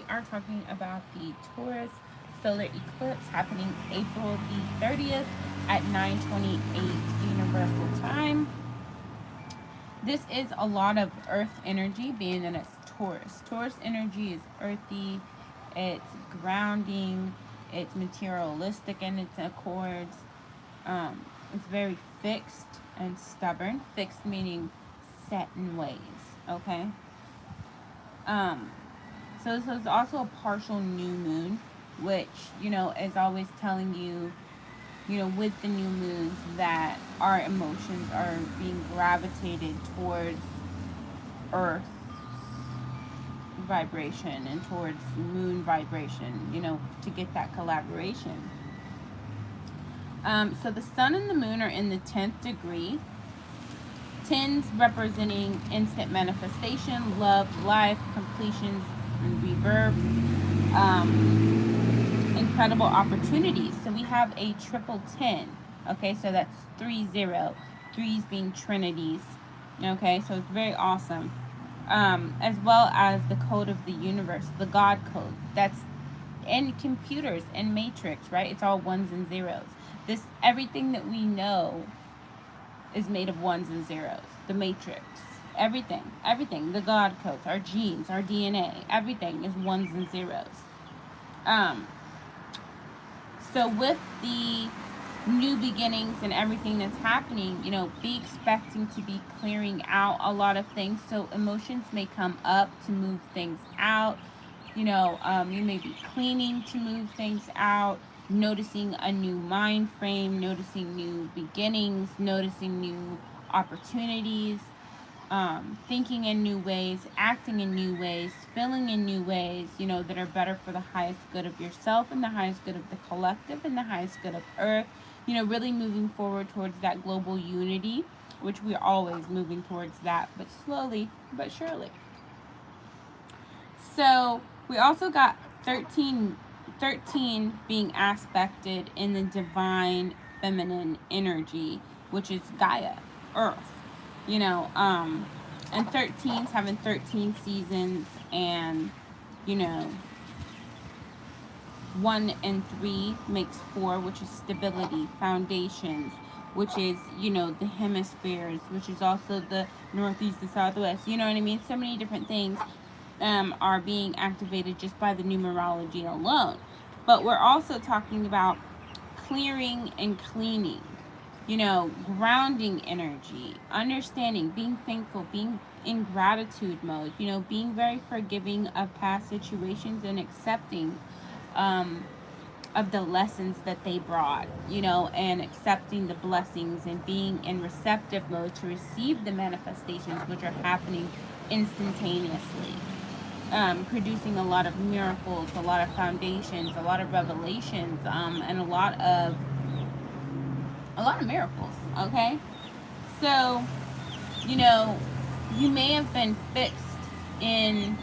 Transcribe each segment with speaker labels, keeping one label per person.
Speaker 1: are talking about the Taurus solar eclipse happening April the 30th at 9:28 Universal Time. This is a lot of earth energy, being that it's Taurus. Taurus energy is earthy, it's grounding, it's materialistic in its accords. It's very fixed and stubborn. Fixed meaning set in ways. Okay. Um, so this is also a partial new moon, which is always telling you, with the new moons, that our emotions are being gravitated towards Earth vibration and towards moon vibration, to get that collaboration. So the sun and the moon are in the 10th degree. Tens representing instant manifestation, love, life, completions, and rebirth. Incredible opportunities. So we have a triple 10. Okay, so that's 3-0. Threes being trinities. Okay, so it's very awesome. As well as the code of the universe, the God code. That's in computers and matrix, right? It's all ones and zeros. Everything that we know is made of ones and zeros. The matrix, everything, the God codes, our genes, our DNA, everything is ones and zeros. So with the new beginnings and everything that's happening, be expecting to be clearing out a lot of things. So emotions may come up to move things out. You may be cleaning to move things out, noticing a new mind frame, noticing new beginnings, noticing new opportunities, thinking in new ways, acting in new ways, feeling in new ways, that are better for the highest good of yourself and the highest good of the collective and the highest good of Earth. Really moving forward towards that global unity, which we're always moving towards that, but slowly but surely. So we also got 13 being aspected in the divine feminine energy, which is Gaia, Earth. And 13's having 13 seasons, and 1 and 3 makes 4, which is stability, foundations, which is the hemispheres, which is also the northeast, the southwest. You know what I mean? So many different things are being activated just by the numerology alone. But we're also talking about clearing and cleaning, grounding energy, understanding, being thankful, being in gratitude mode, being very forgiving of past situations and accepting of the lessons that they brought, and accepting the blessings and being in receptive mode to receive the manifestations which are happening instantaneously. Producing a lot of miracles, a lot of foundations, a lot of revelations, and a lot of miracles. Okay, so you may have been fixed in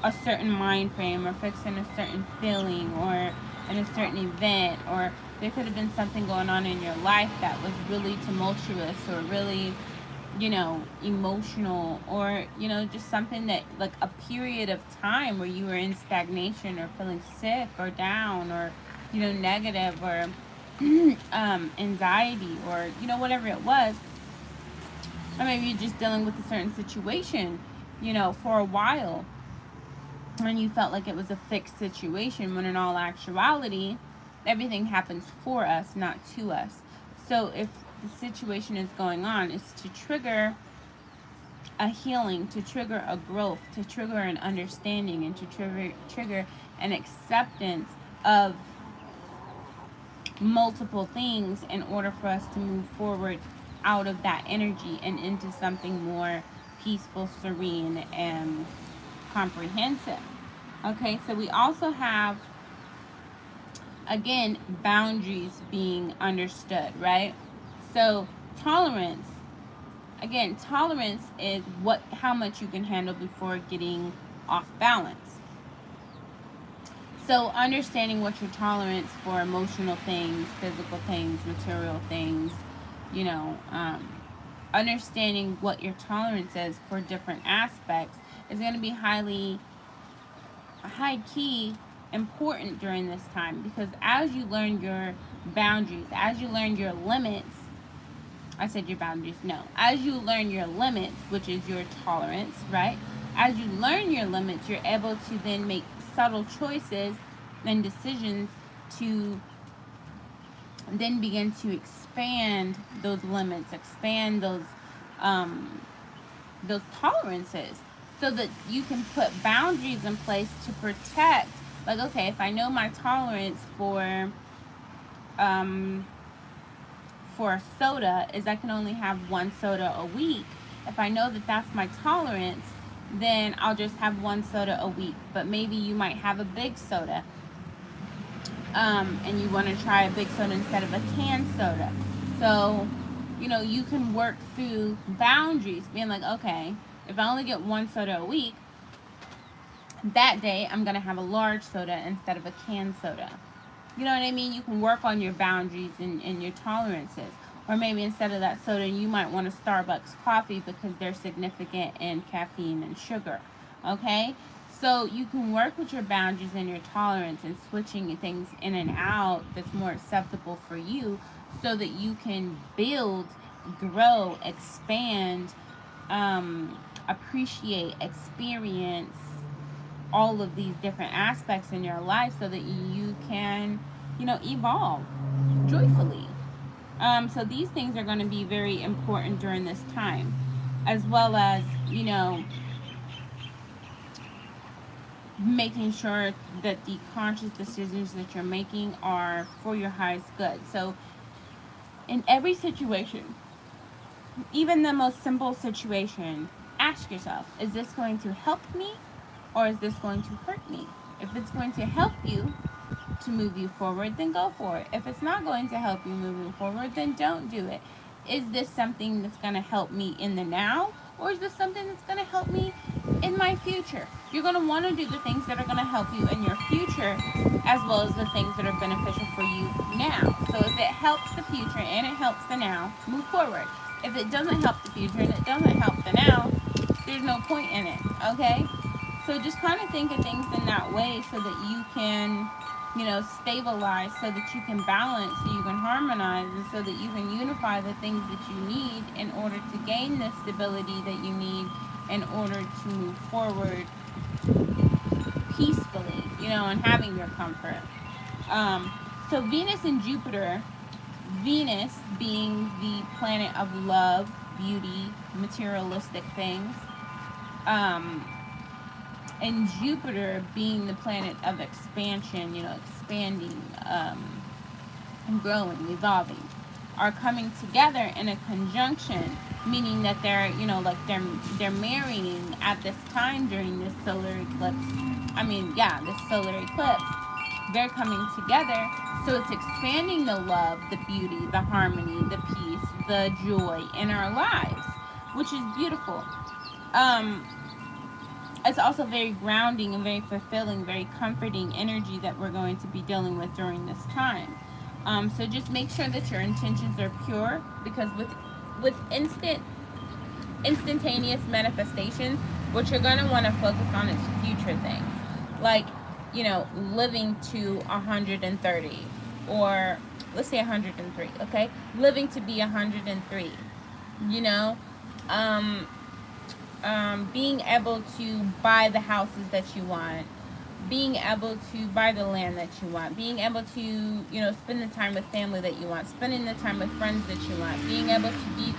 Speaker 1: a certain mind frame, or fixed in a certain feeling, or in a certain event, or there could have been something going on in your life that was really tumultuous, or really emotional, or just something that, like, a period of time where you were in stagnation, or feeling sick or down, or negative, or anxiety, or whatever it was. Or maybe you're just dealing with a certain situation for a while, and you felt like it was a fixed situation, when in all actuality everything happens for us, not to us. So if the situation is going on, is to trigger a healing, to trigger a growth, to trigger an understanding, and to trigger an acceptance of multiple things, in order for us to move forward out of that energy and into something more peaceful, serene, and comprehensive. Okay, so we also have, again, boundaries being understood, right? So tolerance, again, tolerance is how much you can handle before getting off balance. So understanding what your tolerance for emotional things, physical things, material things, understanding what your tolerance is for different aspects is going to be highly high key important during this time, because as you learn your boundaries, as you learn your limits, I said your boundaries, no. As you learn your limits, which is your tolerance, right? As you learn your limits, you're able to then make subtle choices and decisions to then begin to expand those limits, expand those tolerances, so that you can put boundaries in place to protect. Like, okay, if I know my tolerance um, for a soda is I can only have one soda a week. If I know that that's my tolerance, then I'll just have one soda a week. But maybe you might have a big soda, and you want to try a big soda instead of a canned soda. So, you can work through boundaries, being like, okay, if I only get one soda a week, that day I'm going to have a large soda instead of a canned soda. You know what I mean? You can work on your boundaries and your tolerances. Or maybe instead of that soda, you might want a Starbucks coffee because they're significant in caffeine and sugar. Okay? So you can work with your boundaries and your tolerance and switching things in and out that's more acceptable for you, so that you can build, grow, expand, appreciate, experience all of these different aspects in your life, so that you can, evolve joyfully. So these things are going to be very important during this time, as well as, making sure that the conscious decisions that you're making are for your highest good. So in every situation, even the most simple situation, ask yourself, is this going to help me, or is this going to hurt me? If it's going to help you to move you forward, then go for it. If it's not going to help you moving forward, then don't do it. Is this something that's going to help me in the now, or is this something that's going to help me in my future? You're going to want to do the things that are going to help you in your future, as well as the things that are beneficial for you now. So if it helps the future and it helps the now, move forward. If it doesn't help the future and it doesn't help the now, there's no point in it, okay? So just kind of think of things in that way, so that you can, stabilize, so that you can balance, so you can harmonize, and so that you can unify the things that you need in order to gain the stability that you need in order to move forward peacefully, and having your comfort. So Venus and Jupiter, Venus being the planet of love, beauty, materialistic things, and Jupiter being the planet of expansion, expanding, and growing, evolving, are coming together in a conjunction, meaning that they're, they're marrying at this time during this solar eclipse. This solar eclipse, they're coming together. So it's expanding the love, the beauty, the harmony, the peace, the joy in our lives, which is beautiful. It's also very grounding and very fulfilling, very comforting energy that we're going to be dealing with during this time. So just make sure that your intentions are pure, because with instantaneous manifestations, what you're going to want to focus on is future things, like, living to 130, or let's say 103. Okay, living to be 103. Being able to buy the houses that you want, being able to buy the land that you want, being able to, spend the time with family that you want, spending the time with friends that you want, being able to be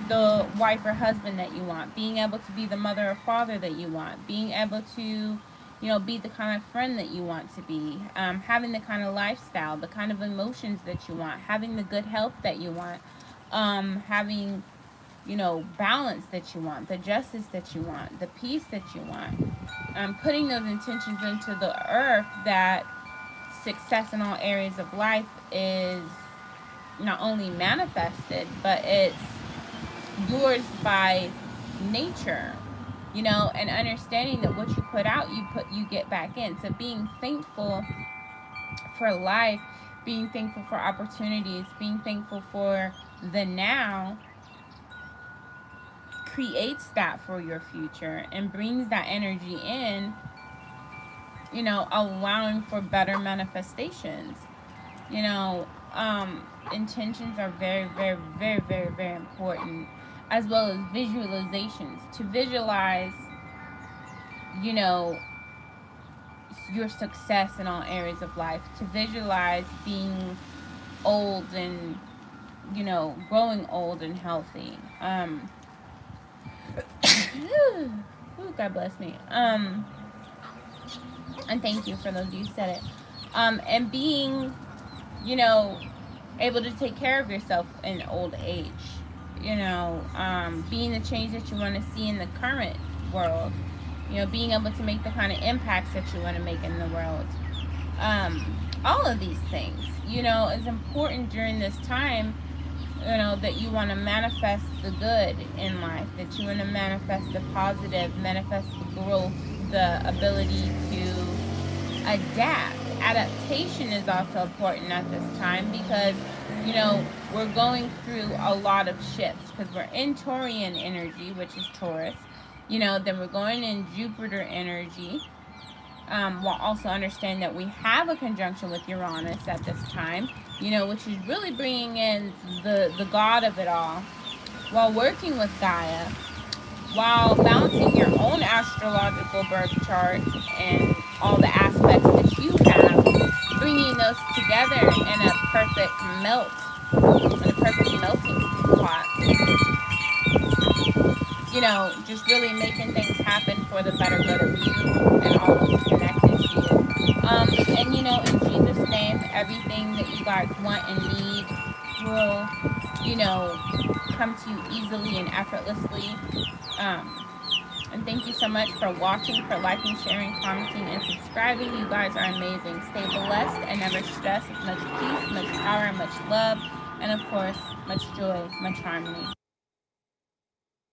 Speaker 1: the wife or husband that you want, being able to be the mother or father that you want, being able to, be the kind of friend that you want to be, having the kind of lifestyle, the kind of emotions that you want, having the good health that you want, having, balance that you want, the justice that you want, the peace that you want. Putting those intentions into the earth, that success in all areas of life is not only manifested, but it's yours by nature, and understanding that what you put out, you get back in. So being thankful for life, being thankful for opportunities, being thankful for the now, creates that for your future and brings that energy in you know, allowing for better manifestations. You know, intentions are very, very, very, very, very important, as well as visualizations. To visualize, you know, your success in all areas of life. To visualize being old and, you know, growing old and healthy. Ooh, God bless me. And thank you for those of you who said it. And being, you know, able to take care of yourself in old age. You know, being the change that you want to see in the current world. You know, being able to make the kind of impacts that you want to make in the world. All of these things, you know, is important during this time. You know, that you want to manifest the good in life, that you want to manifest the positive, manifest the growth, the ability to adapt. Adaptation is also important at this time because, you know, we're going through a lot of shifts because we're in Taurian energy, which is Taurus. You know, then we're going in Jupiter energy, while also understanding that we have a conjunction with Uranus at this time, you know, which is really bringing in the god of it all, while working with Gaia, while balancing your own astrological birth chart and all the aspects that you have, bringing those together in a perfect melt, in a perfect melting pot. You know, just really making things happen for the better good of you and all those connected to you. And you know, in Jesus' name, everything that you guys want and need will, you know, come to you easily and effortlessly. And thank you so much for watching, for liking, sharing, commenting, and subscribing. You guys are amazing. Stay blessed and never stressed. Much peace, much power, much love, and of course, much joy, much harmony.